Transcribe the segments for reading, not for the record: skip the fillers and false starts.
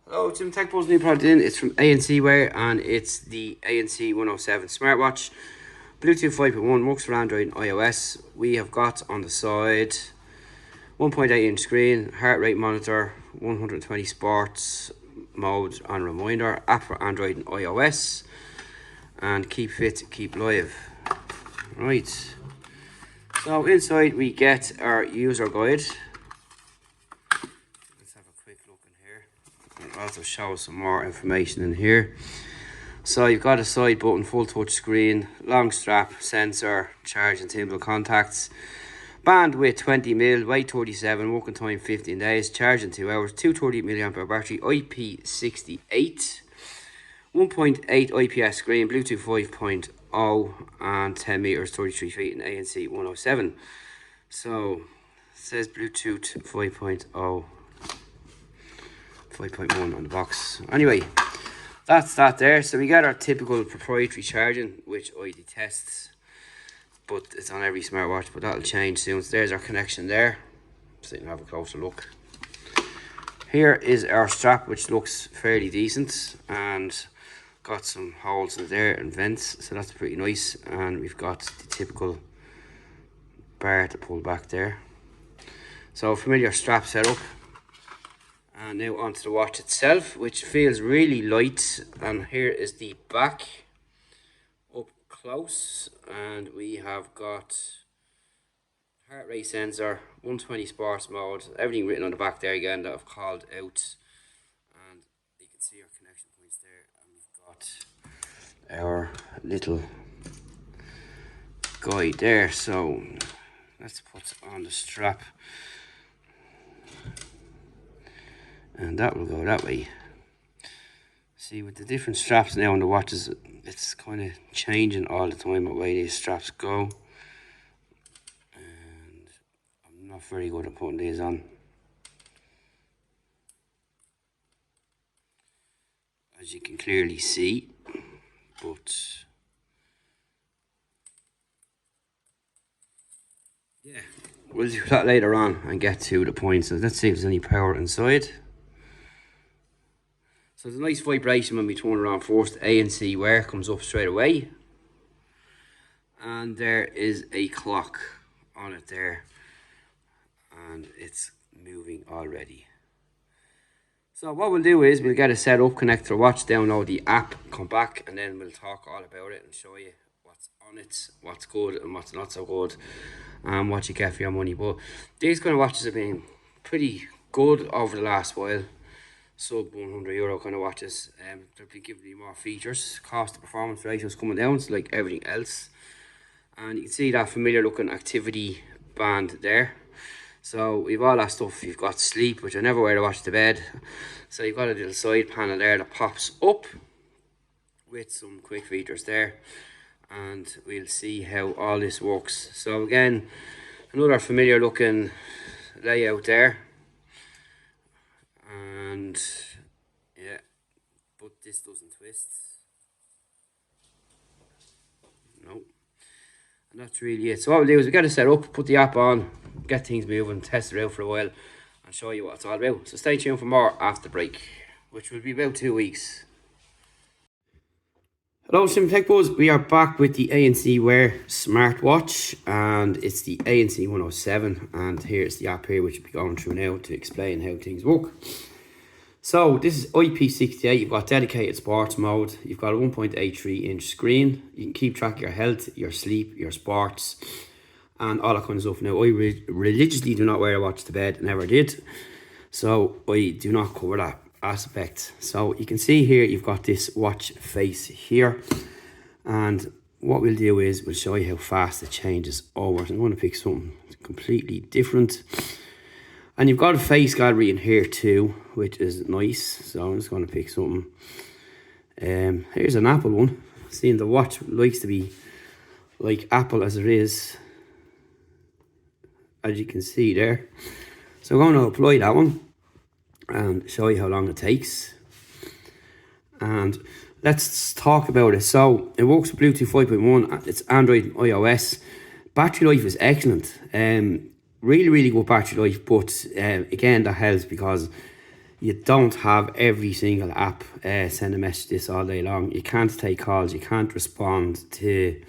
Hello, Tim Tech Buzz new product in. It's from ANCwear and it's the ANC-107 smartwatch. Bluetooth 5.1, works for Android and iOS. We have got on the side 1.8-inch screen, heart rate monitor, 120 sports mode and reminder, app for Android and iOS, and keep fit, keep live. Right, so inside we get our user guide. I'll also show some more information in here. So you've got a side button, full touch screen, long strap, sensor, charge and timbal contacts, bandwidth 20mm, weight 37, working time 15 days, charging 2 hours, 230mAh battery, Ip68, 1.8 IPS screen, Bluetooth 5.0 and 10 meters, 33 feet in ANC-107. So it says Bluetooth 5.0. 5.1 on the box. Anyway, that's that there. So we got our typical proprietary charging, which I detest, but it's on every smartwatch, but that'll change soon. So there's our connection there, so you can have a closer look. Here is our strap, which looks fairly decent and got some holes in there and vents, so that's pretty nice. And we've got the typical bar to pull back there. So familiar strap setup. And now onto the watch itself, which feels really light. And here is the back up close, and we have got heart rate sensor, 120 sports mode, everything written on the back there again that I've called out, and you can see our connection points there. And we've got our little guide there. So let's put on the strap. And that will go that way. See, with the different straps now on the watches, it's kind of changing all the time what way these straps go. And I'm not very good at putting these on. As you can clearly see, but yeah, we'll do that later on and get to the point. So let's see if there's any power inside. So there's a nice vibration when we turn around first. ANCwear comes up straight away. And there is a clock on it there. And it's moving already. So what we'll do is we'll get it set up, connect to the watch, download the app, come back, and then we'll talk all about it and show you what's on it, what's good and what's not so good, and what you get for your money. But these kind of watches have been pretty good over the last while. Sub €100 kind of watches. They've been giving you more features. Cost to performance ratio is coming down, so like everything else. And you can see that familiar looking activity band there. So we've all that stuff. You've got sleep, which I never wear to watch to bed. So you've got a little side panel there that pops up with some quick features there. And we'll see how all this works. So again, another familiar looking layout there. And yeah, but this doesn't twist. No. And that's really it. So what we'll do is we get it set up, put the app on, get things moving, test it out for a while, and show you what it's all about. So stay tuned for more after the break, which will be about 2 weeks. Hello, Sim Tech Buzz. We are back with the ANCwear smartwatch, and it's the ANC-107. And here's the app here, which we'll be going through now to explain how things work. So this is Ip68. You've got dedicated sports mode. You've got a 1.83-inch screen. You can keep track of your health, your sleep, your sports, and all that kind of stuff. Now, I religiously do not wear a watch to bed, never did. So I do not cover that aspect. So you can see here you've got this watch face here, and what we'll do is we'll show you how fast it changes over. So I'm going to pick something completely different, and you've got a face gallery in here too, which is nice. So I'm just going to pick something. Here's an Apple one. Seeing the watch likes to be like Apple as it is, as you can see there. So I'm going to apply that one and show you how long it takes. And let's talk about it. So it works with Bluetooth 5.1. It's Android and iOS. Battery life is excellent. Really good battery life, but again, that helps because you don't have every single app send a message this all day long. You can't take calls, you can't respond to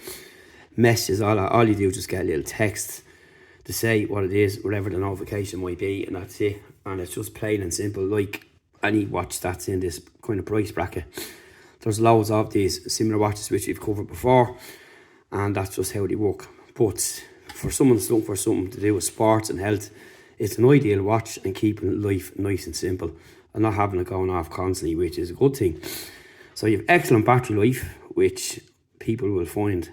messages. All you do is just get a little text to say what it is, whatever the notification might be, and that's it. And it's just plain and simple, like any watch that's in this kind of price bracket. There's loads of these similar watches which we've covered before, and that's just how they work. But for someone that's looking for something to do with sports and health, it's an ideal watch and keeping life nice and simple and not having it going off constantly, which is a good thing. So you have excellent battery life, which people will find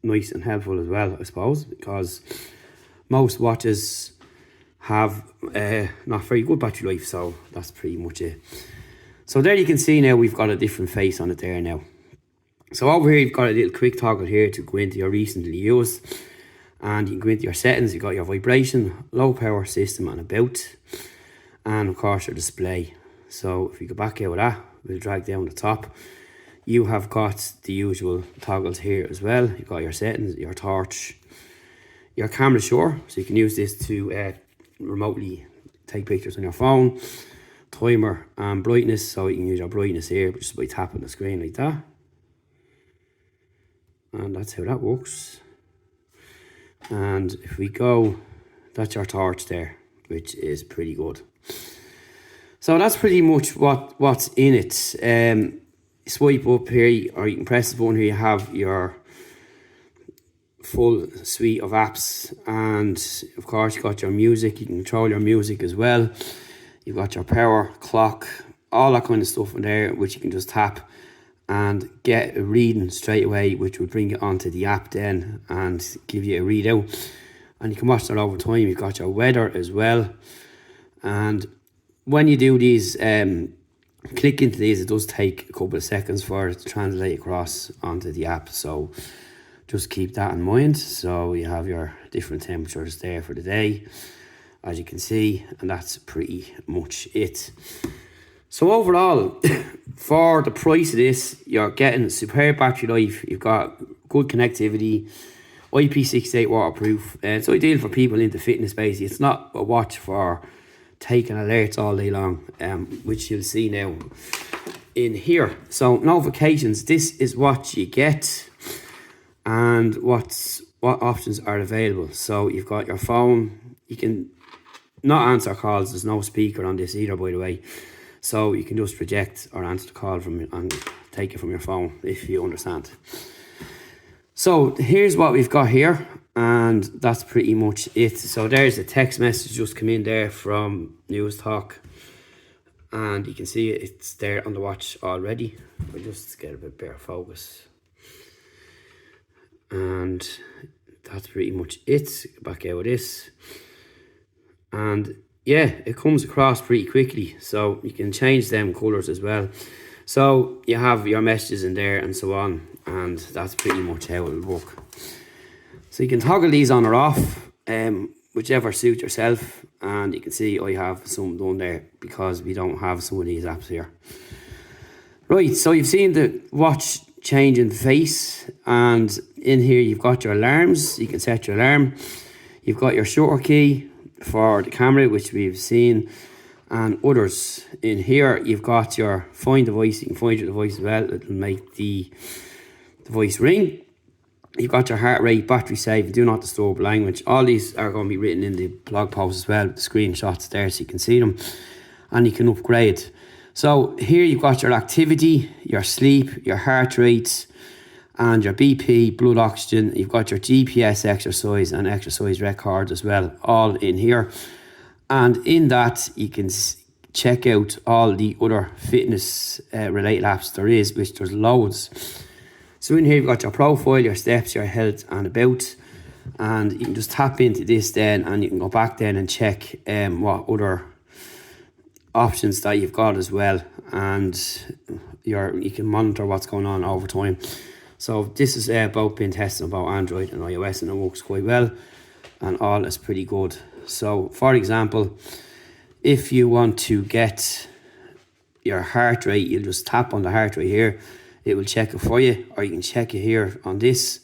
nice and helpful as well, I suppose, because most watches have not very good battery life, so that's pretty much it. So there you can see now we've got a different face on it there now. So over here you've got a little quick toggle here to go into your recently used, and you can go into your settings. You've got your vibration, low power system and about, and of course your display. So if you go back out of that, we'll drag down the top. You have got the usual toggles here as well. You've got your settings, your torch, your camera sure, so you can use this to remotely take pictures on your phone, timer and brightness, so you can use your brightness here just by tapping the screen like that. And that's how that works. And if we go, that's your torch there, which is pretty good. So that's pretty much what's in it. Swipe up here, or you can press the button here, you have your full suite of apps, and of course you've got your music. You can control your music as well. You've got your power, clock, all that kind of stuff in there, which you can just tap and get a reading straight away, which will bring it onto the app then and give you a readout, and you can watch that over time. You've got your weather as well, and when you do these click into these, it does take a couple of seconds for it to translate across onto the app, so just keep that in mind. So you have your different temperatures there for the day, as you can see, and that's pretty much it. So overall, for the price of this, you're getting superb battery life, you've got good connectivity, Ip68 Waterproof. It's ideal for people into fitness basically. It's not a watch for taking alerts all day long, which you'll see now in here. So notifications, this is what you get and what options are available. So you've got your phone, you can not answer calls, there's no speaker on this either, by the way. So you can just reject or answer the call from and take it from your phone, if you understand. So here's what we've got here, and that's pretty much it. So there's a text message just come in there from News Talk, and you can see it's there on the watch already. We'll just get a bit better focus. And that's pretty much it. Back out of this. And yeah, it comes across pretty quickly, so you can change them colours as well. So you have your messages in there and so on, and that's pretty much how it'll work. So you can toggle these on or off, whichever suits yourself, and you can see I have some done there because we don't have some of these apps here. Right, so you've seen the watch changing face, and in here you've got your alarms. You can set your alarm. You've got your shutter key for the camera, which we've seen, and others. In here you've got your find device. You can find your device as well. It'll make the device ring. You've got your heart rate, battery save, do not disturb language. All these are going to be written in the blog post as well, with the screenshots there so you can see them, and you can upgrade. So here you've got your activity, your sleep, your heart rate, and your BP, blood oxygen. You've got your GPS exercise and exercise records as well, all in here. And in that you can check out all the other fitness related apps there is, which there's loads. So in here you've got your profile, your steps, your health and about, and you can just tap into this then, and you can go back then and check what other options that you've got as well, and you can monitor what's going on over time. So this is both been tested about Android and iOS, and it works quite well, and all is pretty good. So for example, if you want to get your heart rate, you'll just tap on the heart rate here. It will check it for you, or you can check it here on this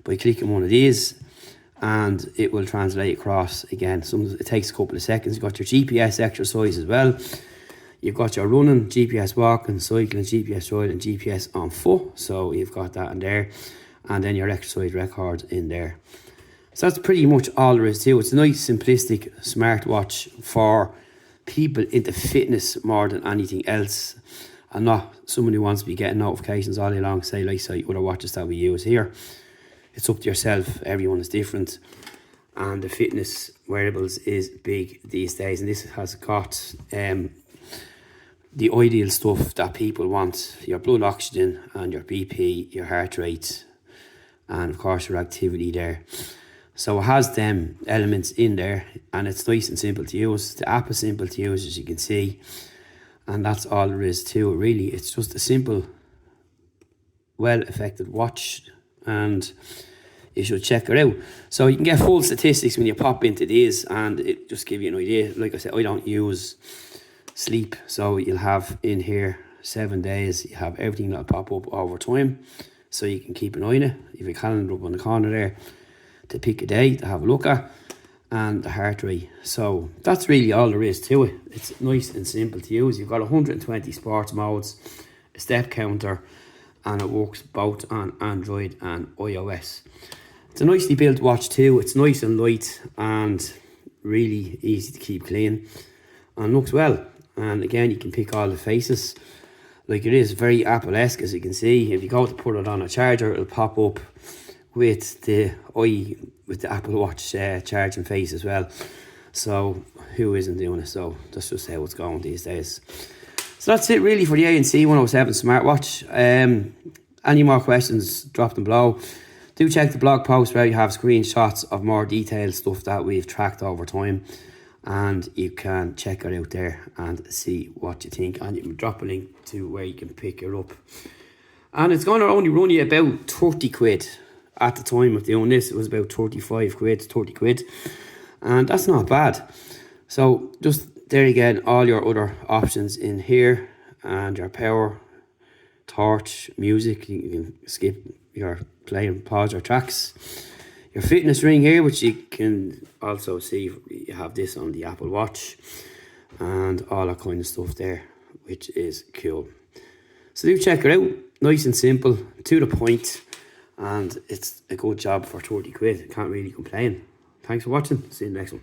by clicking one of these, and it will translate across again. It takes a couple of seconds. You've got your GPS exercise as well, You've got your running, GPS walking, cycling, GPS riding, GPS on foot. So you've got that in there. And then your exercise record in there. So that's pretty much all there is to it. It's a nice, simplistic smartwatch for people into fitness more than anything else. And not someone who wants to be getting notifications all day long, say like other watches that we use here. It's up to yourself. Everyone is different. And the fitness wearables is big these days. And this has got the ideal stuff that people want. Your blood oxygen and your BP, your heart rate, and of course your activity there. So it has them elements in there, and it's nice and simple to use. The app is simple to use, as you can see, and that's all there is to it really. It's just a simple, well effective watch, and you should check it out. So you can get full statistics when you pop into these, and it just give you an idea. Like I said, I don't use sleep, so you'll have in here 7 days. You have everything that'll pop up over time, so you can keep an eye on it. You have a calendar up on the corner there to pick a day to have a look at, and the heart rate. So that's really all there is to it. It's nice and simple to use. You've got 120 sports modes, a step counter, and it works both on Android and iOS. It's a nicely built watch too. It's nice and light and really easy to keep clean, and looks well. And again, you can pick all the faces. Like, it is very Apple-esque, as you can see. If you go to put it on a charger, it'll pop up with the Apple Watch charging face as well. So who isn't doing it? So that's just how it's going these days. So that's it really for the ANC-107 smartwatch. Any more questions, drop them below. Do check the blog post where you have screenshots of more detailed stuff that we've tracked over time, and you can check it out there and see what you think, and you can drop a link to where you can pick it up. And it's going to only run you about 30 quid. At the time of doing this, it was about 35 quid, 30 quid, and that's not bad. So just there again, all your other options in here, and your power, torch, music. You can skip your play and pause your tracks. Your fitness ring here, which you can also see, you have this on the Apple Watch, and all that kind of stuff there, which is cool. So do check it out. Nice and simple, to the point, and it's a good job for 30 quid. Can't really complain. Thanks for watching. See you in the next one.